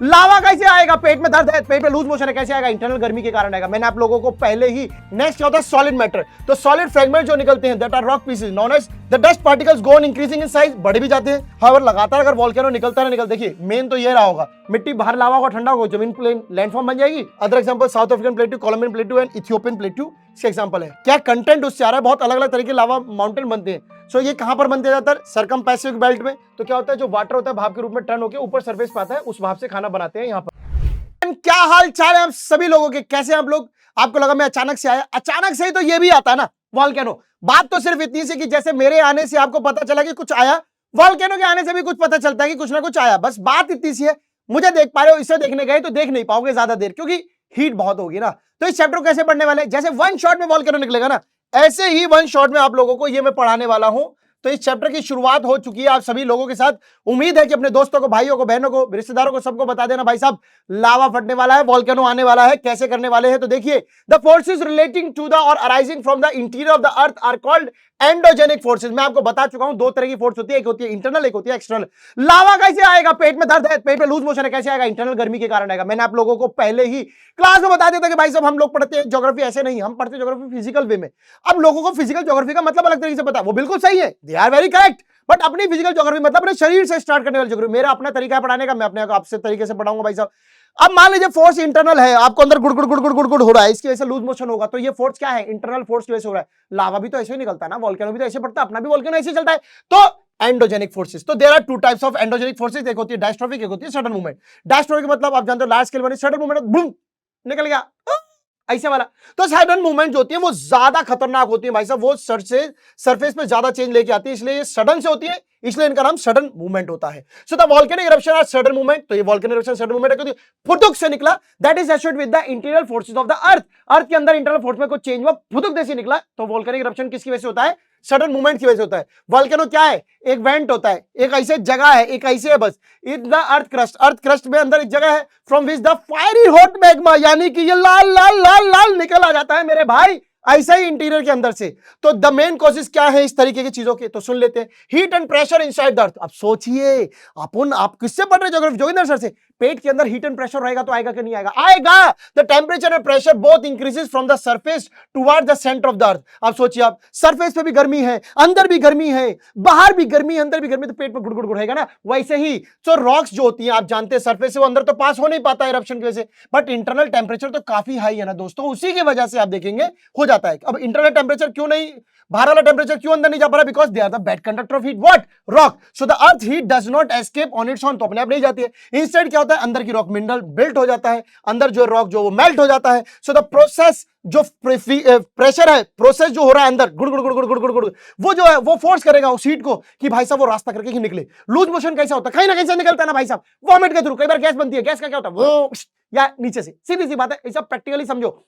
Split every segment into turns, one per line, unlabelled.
लावा कैसे आएगा? पेट में दर्द है, पेट में लूज मोशन है, कैसे आएगा? इंटरनल गर्मी के कारण आएगा। मैंने आप लोगों को पहले ही नेक्स्ट क्या होता है सॉलिड मैटर, तो सॉलिड फ्रेगमेंट जो निकलते हैं that are rock pieces known as the dust particles go on increasing in size, बढ़ भी जाते हैं। हाउएवर लगातार अगर वोल्केनो निकलता ना देखिए मेन तो ये रहा होगा, मिट्टी बाहर लावा होगा, ठंडा होगा, जमीन प्लेन लैंडफॉर्म बन जाएगी। Other example South African plateau, Colombian plateau and Ethiopian plateau इसके एग्जांपल है। क्या कंटेंट उससे आ रहा है? बहुत अलग अलग तरीके लावा माउंटेन बनते हैं। सो ये कहां पर बनते जाता है? सरकम पैसिफिक बेल्ट में। तो क्या होता है जो वाटर होता है भाप के रूप में टर्न होकर ऊपर सरफेस पे आता है, उस भाप से खाना बनाते हैं यहाँ पर। क्या हाल चाल है आप सभी लोगों के? कैसे आप लोग? आपको लगा मैं अचानक से आया? अचानक से ही तो ये भी आता है ना वोल्केनो। बात तो सिर्फ इतनी सी कि जैसे मेरे आने से आपको पता चला कि कुछ आया, वोल्केनो के आने से भी कुछ पता चलता है कि कुछ ना कुछ आया। बस बात इतनी सी है। मुझे देख पा रहे हो, इसे देखने गए तो देख नहीं पाओगे ज्यादा देर, क्योंकि हीट बहुत होगी ना। तो इस चैप्टर को कैसे पढ़ने वाले? जैसे वन शॉट में वोल्केनो निकलेगा ना, ऐसे ही वन शॉट में आप लोगों को ये मैं पढ़ाने वाला हूं। तो इस चैप्टर की शुरुआत हो चुकी है आप सभी लोगों के साथ। उम्मीद है कि अपने दोस्तों को, भाइयों को, बहनों को, रिश्तेदारों को, सबको बता देना भाई साहब लावा फटने वाला है, वोल्केनो आने वाला है, कैसे करने वाले हैं। तो देखिए, the forces relating to the और arising from the interior of the earth are called endogenic forces. मैं आपको बता चुका हूं दो तरह की फोर्स होती है, एक होती है इंटरनल, एक होती है एक्सटर्नल। लावा कैसे आएगा? पेट में दर्द है, पेट में लूज मोशन है, कैसे आएगा? इंटरनल गर्मी के कारण आएगा। मैंने आप लोगों को पहले ही क्लास में बता दिया था कि भाई साहब हम लोग पढ़ते हैं ज्योग्राफी ऐसे नहीं, हम पढ़ते ज्योग्राफी फिजिकल वे में। अब लोगों को फिजिकल ज्योग्राफी का मतलब अलग तरीके से पता है, वो बिल्कुल सही है, they are very correct. But अपनी फिजिकल ज्योग्राफी मतलब अपने शरीर से स्टार्ट करने वाली ज्योग्राफी। मेरा अपना तरीका है पढ़ाने का, मैं अपने आपसे तरीके से पढ़ाऊंगा भाई साहब। अब मान लीजिए फोर्स इंटरनल है, आपको अंदर गुड़ गुड़ गुड़ गुड़ गुड़ गुड़ हो रहा है, इसकी वजह से लूज मोशन होगा। तो ये फोर्स क्या है? इंटरनल फोर्स की वजह से हो रहा है। लावा भी तो ऐसे ही निकलता है ना, वोल्केनो भी तो ऐसे पड़ता है, अपना भी वोल्केनो ऐसे चलता है। तो एंडोजेनिक फोर्सेस, तो there are two types of endogenic forces, एक होती है डायस्ट्रोफिक, एक होती है सडन मूवमेंट। डायस्ट्रोफिक मतलब आप जानते हो लार्ज स्केल बनी, सडन मूवमेंट बूम निकल गया ऐसे वाला। तो सडन मूवमेंट जो होती है वो ज्यादा खतरनाक होती है भाई साहब, वो सरफेस पे ज्यादा चेंज लेके आती है, इसलिए ये सडन से होती है, इसलिए इनका नाम सडन मूवमेंट होता है। So the volcanic eruption are sudden movement. तो ये वोल्केनिक इरप्शन सडन मूवमेंट है क्योंकि फुदुक से निकला, that is associated with the interior forces of the earth. Earth के अंदर इंटरनल फोर्स में कुछ चेंज हुआ, फुदुक जैसे निकला। तो वोल्केनिक इरप्शन किसकी वजह से होता है? सडन मूवमेंट की वजह से होता है। वोल्केनो क्या है? एक वेंट होता है, एक ऐसे जगह है, एक ऐसे है बस in the earth crust. Earth crust में अंदर एक जगह है from which the fiery hot magma, यानी कि ये लाल लाल लाल लाल निकल आ जाता है मेरे भाई, ऐसा ही इंटीरियर के अंदर से। तो द मेन कॉजेस क्या है इस तरीके की चीजों के? तो सुन लेते हैं। Heat and pressure inside the अर्थ। अब सोचिए अपन, आप किससे पढ़ रहे ज्योग्राफी? जोगिंदर सर से। पेट के अंदर हीट एंड प्रेशर रहेगा तो आएगा कि नहीं आएगा? आएगा। The temperature and pressure both increases from the surface toward the centre of the अर्थ। अब सोचिए आप, सरफेस पे भी गर्मी है, अंदर भी गर्मी है, बाहर भी गर्मी है, अंदर भी गर्मी, तो पेट में गुड़गुड़ गुड़ेगा ना। वैसे ही तो रॉक्स जो होती हैं आप जानते हैं सरफेस से वो अंदर तो पास हो नहीं पाता है इरप्शन की वजह से, बट इंटरनल टेम्परेचर तो काफी हाई है ना दोस्तों, उसी की वजह से आप देखेंगे हो जाता है। अब इंटरनल टेम्परेचर क्यों नहीं, बाहर वाला टेम्परेचर क्यों अंदर नहीं जा पा रहा? Because they are the bad conductor of heat. What? Rock. So the earth heat does not escape on its own, तो अपने आप नहीं जाती है। इंस्टेड क्या होता है? अंदर की रॉक मिनरल बिल्ट हो जाता है, अंदर जो रॉक जो वो मेल्ट हो जाता है। सो द प्रोसेस जो प्रेशर है, प्रोसेस जो हो रहा है अंदर गुड़ गुड़ गुड़ गुड़ गुड़ गुड़ गुड़, वो जो है वो फोर्स करेगा उस हीट को कि भाई साहब वो रास्ता करके ही निकले। लूज मोशन कैसा होता है? कहीं ना कहीं से निकलता है ना भाई साहब, वॉमिट के थ्रू। कई बार गैस बनती है, गैस का क्या होता है? वो या नीचे से, सीधी सी बात है, ऐसा प्रैक्टिकली समझो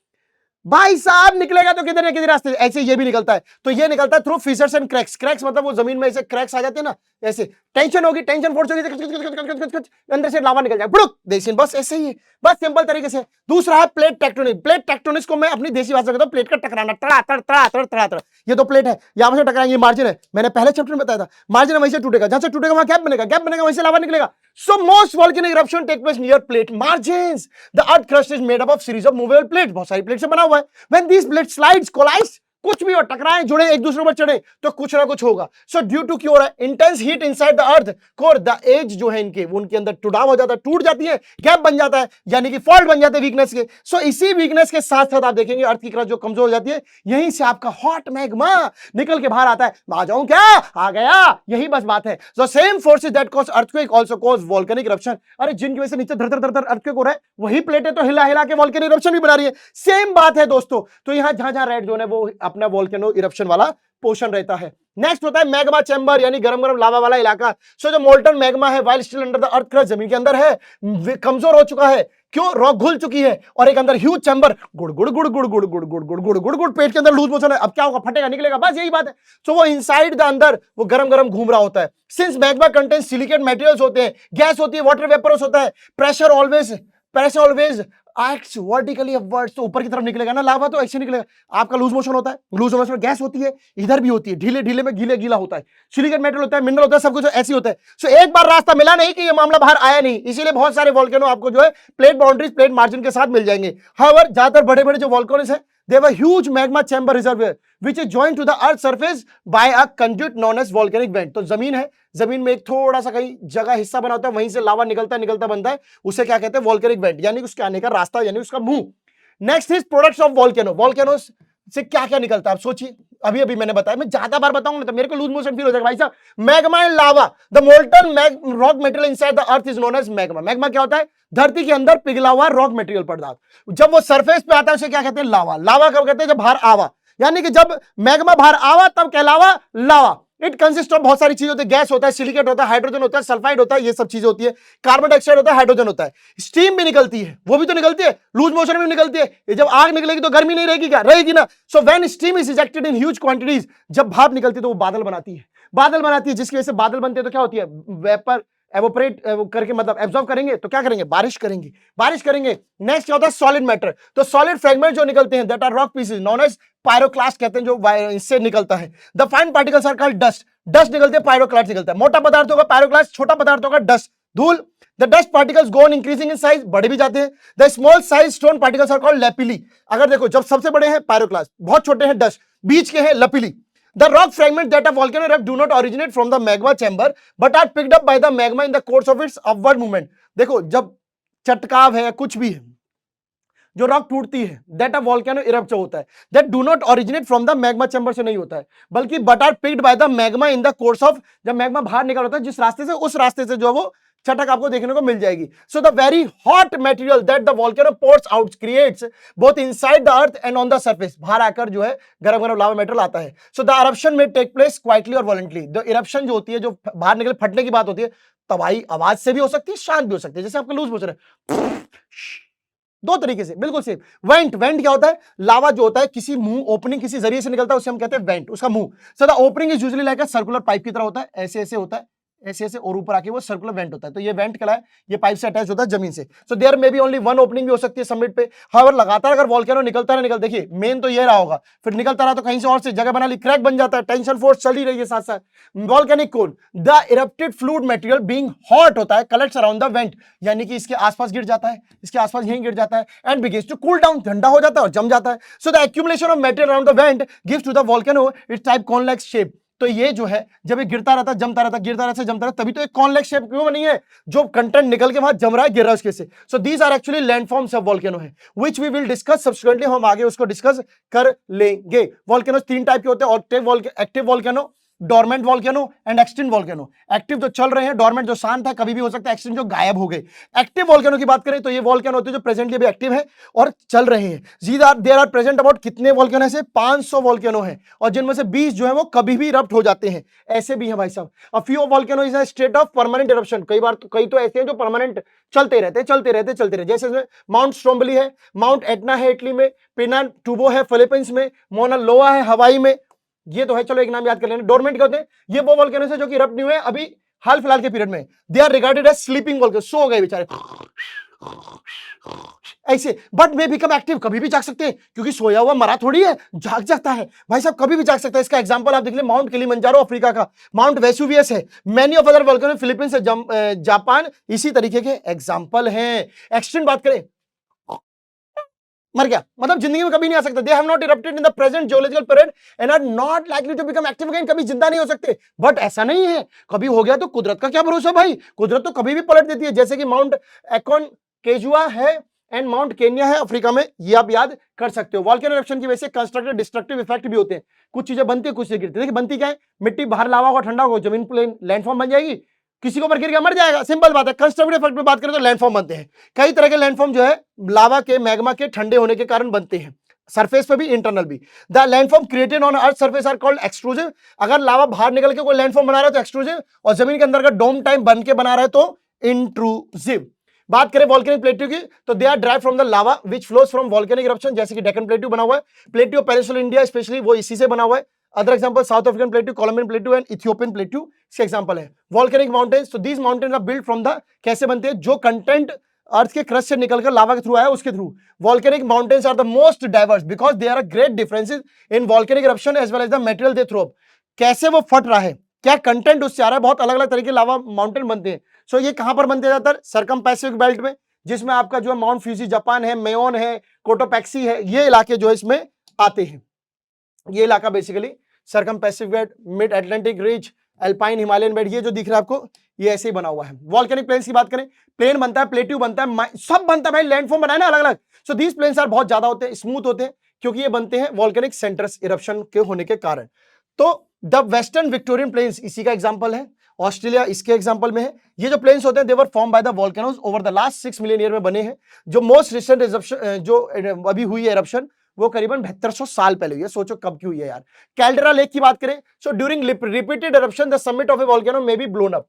भाई साहब। निकलेगा तो किधर ना किधर रास्ते, ऐसे ये भी निकलता है। तो ये निकलता है through fissures and cracks. Cracks मतलब वो जमीन में ऐसे क्रैक्स आ जाते हैं ना, ऐसे टेंशन होगी, टेंशन फोर्स होगी, अंदर से लावा निकल जाए बुड़ुक देसिन, बस ऐसे ही है, बस सिंपल तरीके से। दूसरा है प्लेट टेक्टोनिक। प्लेट टेक्टोनिक्स को मैं अपनी देसी भाषा में कहता हूं प्लेट का टकराना, तड़ा तड़ तड़ा तड़ तड़ा तड़। ये तो प्लेट है, यहां से टकराएंगे, मार्जिन है, मैंने पहले चैप्टर में बताया था, मार्जिन वहीं से टूटेगा, जहां से टूटेगा वहां गैप बनेगा, गैप बनेगा वहीं से लावा निकलेगा। So most volcanic eruption take place near plate margins. The earth crust is made up of series of movable plates. बहुत सारी प्लेट से बना हुआ है। When these plate slides, collides, कुछ भी हो, टकराएं, जुड़े, एक दूसरे पर चढ़े, तो कुछ ना कुछ होगा। सो ड्यू टू क्यों हो रहा है? Intense heat inside the earth core, the edge जो है इनके, वो उनके अंदर टुटाव हो जाता है, टूट जाती है, गैप बन जाता है, यानी कि फॉल्ट बन जाते हैं वीकनेस के। सो इसी वीकनेस के साथ साथ आप देखेंगे अर्थ की क्रस्ट जो कमजोर हो जाती है, यहीं से आपका हॉट मैग्मा निकल के बाहर आता है। आ जाऊं क्या? आ गया, यही बस बात है। So same forces that cause earthquake also cause volcanic eruption. अरे जिनकी वजह से नीचे धर धर धर धर अर्थक्वेक हो रहा है, वही प्लेटें तो हिला हिला के वोल्केनिक इरप्शन भी बना रही है। सेम बात है दोस्तों। तो यहां जहां जहां रेड जोन है वो अपना वोल्केनो इरप्शन वाला पोर्शन रहता है। नेक्स्ट होता है मैग्मा चैम्बर, यानी गरम गरम लावा वाला इलाका। सो जो मोल्टन मैग्मा है while still under the earth crust, जमीन के अंदर है, कमजोर हो चुका है, क्यों? रॉक घुल चुकी है, और एक अंदर ह्यूज चैम्बर, गुड़ गुड़ गुड़ गुड़ गुड़ गुड़ गुड़ गुड़ गुड़ गुड़ गुड़, पेट के अंदर लूज मोशन है। अब क्या होगा? फटेगा, निकलेगा, बस यही बात है। सो वो इनसाइड द अंदर वो गरम गरम घूम रहा होता है। Since magma contains silicate materials होते हैं, गैस होती है, वाटर वेपर्स होता है, pressure always acts vertically upwards, तो ऊपर की तरफ निकलेगा ना लावा, तो ऐसे निकलेगा। आपका लूज मोशन होता है, लूज मोशन में गैस होती है, इधर भी होती है, ढीले ढीले में गीले गीला होता है, सिलिकॉन मेटल होता है, मिनरल होता है, सब कुछ ऐसी होता है। सो एक बार रास्ता मिला नहीं कि ये मामला बाहर आया नहीं, इसीलिए बहुत सारे वोल्केनो आपको जो है प्लेट बाउंड्रीज, प्लेट मार्जिन के साथ मिल जाएंगे। हाउएवर ज्यादातर बड़े बड़े जो वोल्केनोस है, they have a huge magma chamber reservoir which is joined to the earth surface by a conduit known as volcanic vent। तो जमीन है, जमीन में एक थोड़ा सा कहीं जगह हिस्सा बना होता है, वहीं से लावा निकलता बनता है, उसे क्या कहते हैं, वोल्केनिक वेंट, यानी उसके आने का रास्ता, यानी उसका मुंह। Next is products of volcano. Volcanoes से क्या क्या निकलता है आप सोचिए, अभी अभी मैंने बताया, मैं ज्यादा बार बताऊंगा तो मेरे को लूज मोशन फील हो जाएगा भाई साहब। Magma and lava, the molten rock material inside the earth is known as magma. Magma क्या होता है, धरती के अंदर पिघला हुआ रॉक मटेरियल पदार्थ। जब वो सरफेस पे आता है उसे क्या कहते हैं, लावा। लावा कब कहते हैं, जब बाहर आवा, यानी कि जब मैग्मा बाहर आवा तब कहलावा लावा। इट कंसिस्ट ऑफ बहुत सारी चीजें होती है, गैस होता है, सिलिकेट होता है, हाइड्रोजन होता है, सल्फाइड होता है, ये सब चीजें होती है, कार्बन डाइऑक्साइड होता है, हाइड्रोजन होता है, स्टीम भी निकलती है, वो भी तो निकलती है, लूज मोशन में भी निकलती है। ये जब आग निकलेगी तो गर्मी नहीं रहेगी क्या, रहेगी ना। So when steam is ejected in huge quantities, जब भाप निकलती है तो वो बादल बनाती है, बादल बनाती है, जिसकी वजह से बादल बनते हैं तो क्या होती है, वेपर एवोपरेट करके, मतलब एब्जॉर्ब करेंगे तो क्या करेंगे, बारिश करेंगे, बारिश करेंगे। नेक्स्ट क्या होता है, सॉलिड मैटर। तो सॉलिड फ्रेगमेंट जो निकलते हैं, that are rock pieces known as pyroclast कहते हैं, जो इससे निकलता है। The fine particles are called dust. Dust निकलते हैं, पायरोक्लास्ट निकलता है। मोटा पदार्थ होगा पायरोक्लास्ट, छोटा पदार्थ होगा डस्ट, धूल। The dust particles go on increasing in size, बड़े भी जाते हैं। The small size stone particles are called lapilli. अगर देखो, जब सबसे बड़े हैं पायरोक्लास्ट, बहुत छोटे हैं डस्ट, बीच के हैं लैपिली। The rock fragments that a volcano erupt do not originate from the magma chamber but are picked up by the magma in the course of its upward movement। देखो, जब चटकाव है, कुछ भी है, जो रॉक टूटती है, दैट अ वोल्केनो इरप्ट होता है, that do not originate from the magma chamber से नहीं होता है, बल्कि but are picked by the magma in the course of, जब मैग्मा बाहर निकल होता है जिस रास्ते से, उस रास्ते से जो है वो चटक आपको देखने को मिल जाएगी। So the very hot material that the volcano pores out creates both inside the earth and on the surface, बाहर आकर जो है गरम गरम लावा मटेरियल आता है। सो द इरप्शन में टेक प्लेस क्वाइटली और वॉलंटली। द इरप्शन जो होती है, जो बाहर निकले, फटने की बात होती है, तबाही आवाज से भी हो सकती है, शांत भी हो सकती है, जैसे आपका लूज मोशन है, दो तरीके से, बिल्कुल सेम। वेंट, वेंट क्या होता है, लावा जो होता है किसी मुंह, ओपनिंग किसी जरिए से निकलता है, उसे हम कहते हैं वेंट, उसका मुंह। So the opening is usually like a circular pipe की तरह होता है, ऐसे ऐसे होता है, ऐसे ऐसे, और ऊपर आके वो सर्कुलर वेंट होता है। तो ये वेंट क्या है, ये पाइप से अटैच होता है जमीन से। So there may be only one opening भी हो सकती है समिट पे। हाउएवर लगातार अगर वोल्केनो निकलता रहा, देखिए मेन तो ये रहा होगा, फिर निकलता रहा तो कहीं से और से जगह बना ली, क्रैक बन जाता है, टेंशन फोर्स चली रही है साथ साथ। Volcanic cone, the erupted fluid material being hot होता है, कलेक्ट्स अराउंड द वेंट, यानी कि इसके आसपास गिर जाता है, इसके आसपास यहीं गिर जाता है, and begins to cool down, ठंडा हो जाता है और जम जाता है। So the accumulation of material around the vent gives to the volcano its type cone like shape. तो ये जो है, जब ये गिरता रहता, जमता रहता, गिरता रहता, जमता रहता, तभी तो एक कॉन लाइक शेप क्यों बनी है, जो कंटेंट निकल के वहां जम रहा है, गिर रहा है उसके से। So these are actually landforms of volcano है, which we will discuss subsequently, हम आगे उसको डिस्कस कर लेंगे। वोल्केनो तीन टाइप के होते हैं, active volcano, dormant volcano and extinct volcano. Active जो चल रहे हैं, डोरमेंट जो शांत है, कभी भी हो सकता है, एक्सटिंक्ट जो गायब हो गए। एक्टिव वोल्केनो की बात करें तो ये वोल्केनो होते हैं जो प्रेजेंटली अभी एक्टिव है और चल रहे हैं। देयर आर प्रेजेंट अबाउट कितने वोल्केनो है, 500 वोल्केनो है, और जिनमें से 20 जो है वो कभी भी इरप्ट हो जाते हैं, ऐसे भी है भाई साहब। A few volcano is a state of permanent eruption, कई तो ऐसे हैं जो परमानेंट चलते रहते, जैसे माउंट स्ट्रोम्बली है, माउंट एटना है इटली में, पिनाटुबो है फिलीपींस में, मोना लोआ है हवाई में, ये तो है, चलो एक नाम याद कर लेना। डोरमेंट क्या होते हैं, ये वो वोल्केनोस है जो कि इरप्ट नहीं हुए अभी हाल फिलहाल के पीरियड में, they are regarded as sleeping volcano, सो गए बेचारे ऐसे, बट मे बिकम एक्टिव, कभी भी जाग सकते हैं, क्योंकि सोया हुआ मरा थोड़ी है, जाग जाता है भाई साहब, कभी भी जाग सकता है। इसका एग्जांपल आप देख ले, माउंट किलिमंजारो अफ्रीका का, माउंट वेसुवियस है, many of other volcano Philippines से जापान, इसी तरीके के एग्जांपल हैं। एक्सटिंक्ट बात करें, मर गया, मतलब जिंदगी में कभी नहीं आ सकता। They have not erupted in the present geological period and are not likely to become active again, कभी जिंदा नहीं हो सकते। बट ऐसा नहीं है, कभी हो गया तो कुदरत का क्या भरोसा भाई, कुदरत तो कभी भी पलट देती है, जैसे कि माउंट एकोनकेगुआ है एंड माउंट केन्या है अफ्रीका में, ये आप याद कर सकते हो। वोल्केनो इरप्शन की वजह से कंस्ट्रक्टिव डिस्ट्रक्टिव इफेक्ट भी होते हैं, कुछ चीजें बनती है, कुछ चीजें गिरती है। देखिए बनती क्या है, मिट्टी बाहर लावा होगा, ठंडा होगा, जमीन प्लेन लैंडफॉर्म बन जाएगी, किसी को ऊपर गिर गया मर जाएगा, सिंपल बात है। कंस्ट्रक्टिव इफेक्ट में बात करें तो लैंडफॉर्म बनते हैं, कई तरह के लैंडफॉर्म जो है लावा के, मैग्मा के ठंडे होने के कारण बनते हैं, सरफेस पे भी, इंटरनल भी। The landform created on earth surface are called extrusive. अगर लावा बाहर निकल के कोई लैंडफॉर्म बना रहा है तो एक्सट्रूसिव, और जमीन के अंदर का डोम टाइप बन के बना रहा है तो इंट्रूसिव। बात करें वोल्केनिक प्लेट्यू की तो they are drive from the lava which flows from volcanic eruption, जैसे कि डेक्कन प्लेट्यू बना हुआ है, प्लेट्यू पेनिनसुला इंडिया स्पेशली वो इसी से बना हुआ है। Other example South African plateau, Colombian plateau and Ethiopian plateau इसके एग्जांपल है। वोल्केनिक माउंटेन्स, तो these mountains are built from the, कैसे बनते हैं, जो कंटेंट अर्थ के क्रस्ट से निकलकर लावा के थ्रू आया, उसके through. Volcanic mountains are the most diverse because there are great differences in volcanic eruption as well as the material they throw up. कैसे वो फट रहा है, क्या कंटेंट उससे आ रहा है, बहुत अलग अलग तरीके के लावा माउंटेन बनते हैं। सो ये कहां पर बनते हैं ज्यादातर? सरकम पैसिफिक बेल्ट में, जिसमें आपका जो है माउंट फ्यूजी जापान है, मेयोन है, कोटोपैक्सी है, ये इलाके जो है इसमें आते हैं। ये इलाका basically circum Pacific belt, mid Atlantic ridge, Alpine Himalayan belt, ये जो दिख रहा है आपको ये ऐसे ही बना हुआ है। वॉल्केनिक प्लेन्स की बात करें, प्लेन बनता है, प्लेट्यू बनता है, सब बनता है भाई, लैंडफॉर्म बनाए ना अलग अलग। सो दीस प्लेन्स आर बहुत ज्यादा होते हैं, स्मूथ होते हैं, क्योंकि ये बनते हैं वॉल्केनिक सेंटर्स इरप्शन के होने के कारण। तो द वेस्टर्न विक्टोरियन प्लेन्स इसी का एग्जांपल है, ऑस्ट्रेलिया इसके एग्जांपल में है। ये जो प्लेन्स होते हैं they were form by the volcanoes over the last 6 million year में बने हैं। जो मोस्ट रिसेंट जो अभी हुई है इरप्शन वो करीबन 7200 साल पहले हुई है। सोचो कब की हुई है यार। कैल्डेरा लेक की बात करें, so during repeated eruption the summit of A volcano may be blown up.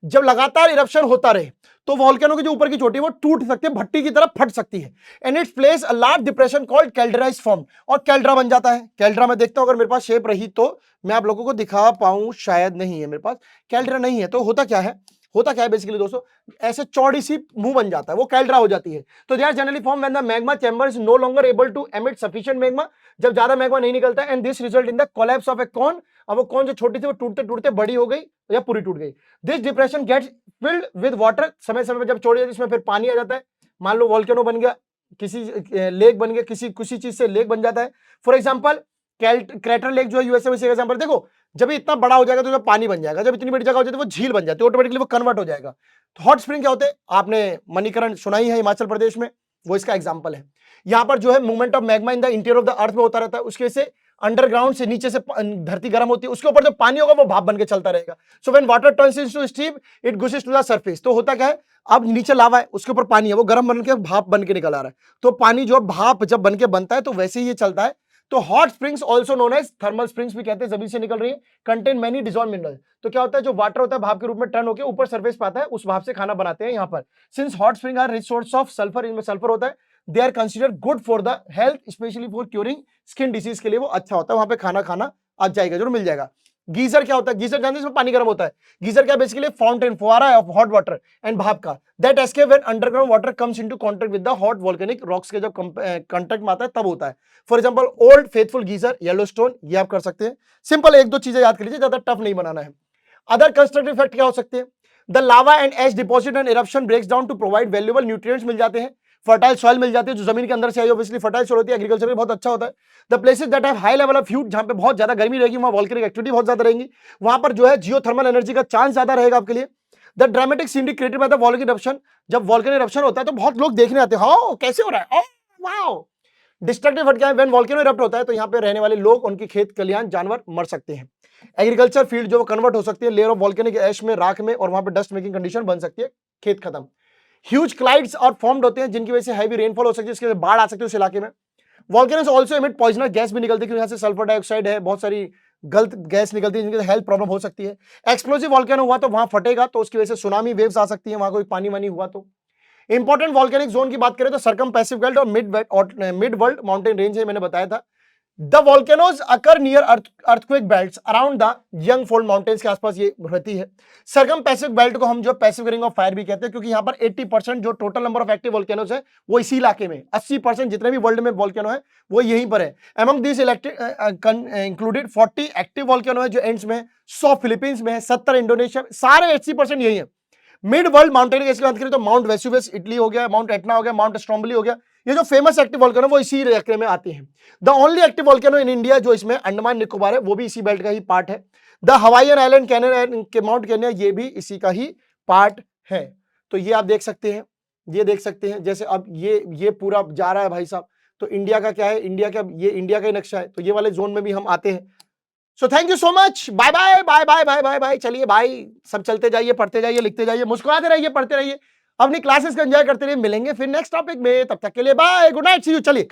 जब लगातार इरप्शन होता रहे तो वॉल्केनो की जो ऊपर की चोटी वो टूट सकती है, भट्टी की तरह फट सकती है। And it place a large depression called caldera is form, और कैल्डेरा बन जाता है। कैल्डेरा मैं देखता हूं अगर मेरे पास शेप रही तो मैं आप लोगों को दिखा पाऊं, शायद नहीं है मेरे पास, कैल्डेरा नहीं है। तो होता क्या है, होता क्या है बेसिकली दोस्तों, ऐसे चौड़ी सी मुंह बन जाता है, वो कैल्डेरा हो जाती है। तो they are generally form when the magma chamber is no longer able to emit sufficient magma, जब ज्यादा मैग्मा नहीं निकलता है। And this result in the collapse of a cone, अब वो कौन जो छोटी थी वो टूटते टूटते बड़ी हो गई या पूरी टूट गई। This depression gets filled with water, समय समय पर जब छोड़ जाती है इसमें फिर पानी आ जाता है। मान लो वॉल्केनो बन गया, किसी लेक बन गया, किसी चीज से लेक बन जाता है। फॉर एग्जाम्पल क्रेटर लेक जो है यूएसए में, एग्जाम्पल देखो, जब इतना बड़ा हो जाएगा तो जब पानी बन जाएगा, जब इतनी बड़ी जगह हो जाती है वो झील बन जाती है, ऑटोमेटिकली वो कन्वर्ट हो जाएगा। तो हॉट स्प्रिंग क्या होते हैं, आपने मणिकरण सुना ही है हिमाचल प्रदेश में, वो इसका एग्जांपल है। यहां पर जो है movement of magma in the interior of the अर्थ में होता रहता है, उसके से अंडरग्राउंड से नीचे से धरती गर्म होती है, उसके ऊपर जो पानी होगा वो भाप बन के चलता रहेगा। So when water turns into steam it gushes to the surface. तो होता क्या है, अब नीचे लावा है, उसके ऊपर पानी है, वो गर्म बन के भाप बन के निकल आ रहा है। तो पानी जो भाप जब बन के बनता है तो वैसे ही ये चलता है। तो hot springs also known as thermal springs भी कहते हैं, जमीन से निकल रही है, कंटेन मेनी डिसॉल्व मिनरल। तो क्या होता है, जो वाटर होता है भाप के रूप में टर्न होकर ऊपर सरफेस पे आता है, उस भाप से खाना बनाते हैं यहाँ पर। Since hot spring are rich source of sulphur, इनमें सल्फर होता है, they are consider good for the health, specially for curing skin disease के लिए वो अच्छा होता है। वहां पे खाना खाना आ जाएगा, जरूर मिल जाएगा। गीजर क्या होता है, गीजर जानते हैं इसमें पानी गर्म होता है। गीजर क्या बेसिकली फाउंटेन, फुहारा है ऑफ हॉट वाटर एंड भाप का, that escape when underground water comes into contact with the hot volcanic rocks के जब कांटेक्ट में आता है तब होता है। For example old faithful geyser, Yellowstone, ये आप कर सकते हैं। सिंपल एक दो चीजें याद कर लीजिए, ज्यादा टफ नहीं बनाना है। अदर कंस्ट्रक्टिव इफेक्ट क्या हो सकते हैं, the lava and ash deposit and eruption breaks down to provide valuable nutrients मिल जाते हैं, फर्टाइल सॉइल मिल जाती है, जो जमीन के अंदर से आई ऑब्वियसली फर्टाइल सॉइल होती है, एग्रीकल्चर में बहुत अच्छा होता है। The places that have high level of heat, जहां पे बहुत ज्यादा गर्मी रहेगी वहां वोल्केनिक एक्टिविटी बहुत ज्यादा रहेगी, वहां पर जो है जियोथर्मल एनर्जी का चांस ज्यादा रहेगा आपके लिए। The dramatic scenery created by the volcanic eruption, जब वोल्केनिक इरप्शन होता है तो बहुत लोग देखने आते हैं, हाँ कैसे हो रहा है, वाओ। डिस्ट्रक्टिव इफेक्ट क्या है, व्हेन वोल्केनो इरप्ट होता है तो यहाँ पे रहने वाले लोग, उनकी खेत खलिहान, जानवर मर सकते हैं। एग्रीकल्चर फील्ड जो कन्वर्ट हो सकती है लेयर ऑफ वोल्केनिक ऐश में, राख में, और वहां पे डस्ट मेकिंग कंडीशन बन सकती है, खेत खत्म। ह्यूज क्लाइड्स और फॉर्म्ड होते हैं जिनकी वजह से हैवी रेनफॉल हो सकती है, इसके वजह से बाढ़ आ सकती है उस इलाके में। Volcanoes also emit poisonous gas भी निकलती है, यहाँ से सल्फर डाइऑक्साइड है, बहुत सारी गलत गैस निकलती है जिनकी हेल्थ प्रॉब्लम हो सकती है। एक्सप्लोसिव वोल्केनो हुआ तो वहां फटेगा, तो उसकी वजह से सुनामी वेव्स आ सकती है, वहां कोई पानी वानी हुआ तो। इंपॉर्टेंट वोल्केनिक जोन की बात करें तो सरकम पैसिफिक बेल्ट और मिड वर्ल्ड माउंटेन रेंज है, मैंने बताया था। The volcanoes occur near earthquake belts around the young fold mountains के आसपास ये रहती है। सरकम पैसिफिक बेल्ट को हम जो पैसिफिक रिंग ऑफ फायर भी कहते हैं, क्योंकि यहाँ पर 80% जो total number of active volcanoes है वो इसी इलाके में, 80% जितने भी वर्ल्ड में वोल्केनो है वो यहीं पर है। Among this included 40 active volcano है जो एंड्स में, 100 फिलीपींस में है, 70 इंडोनेशिया में, सारे 80% यही है। मिड वर्ल्ड माउंटेन की बात करें तो माउंट वेसुवियस इटली हो गया, माउंट एटना हो गया, माउंट स्ट्रोम्बली हो गया, ये जो फेमस एक्टिव वोल्केनो वो इसी इलाके में आते हैं। The only active volcano in India जो इसमें अंडमान निकोबार है वो भी इसी बेल्ट का ही पार्ट है। द हवाईयन आइलैंड के माउंट केनिया ये भी इसी का ही पार्ट है। तो ये आप देख सकते हैं, ये देख सकते हैं, जैसे अब ये पूरा जा रहा है भाई साहब, तो इंडिया का क्या है, इंडिया का ये इंडिया का ही नक्शा है, तो ये वाले जोन में भी हम आते हैं। So thank you so much, bye bye bye bye bye bye bye. चलिए भाई, सब चलते जाइए, पढ़ते जाइए, लिखते जाइए, मुस्कुराते रहिए, पढ़ते रहिए, अपनी क्लासेस को एंजॉय करते रहिए। मिलेंगे फिर नेक्स्ट टॉपिक में, तब तक के लिए bye, good night, see you. चलिए।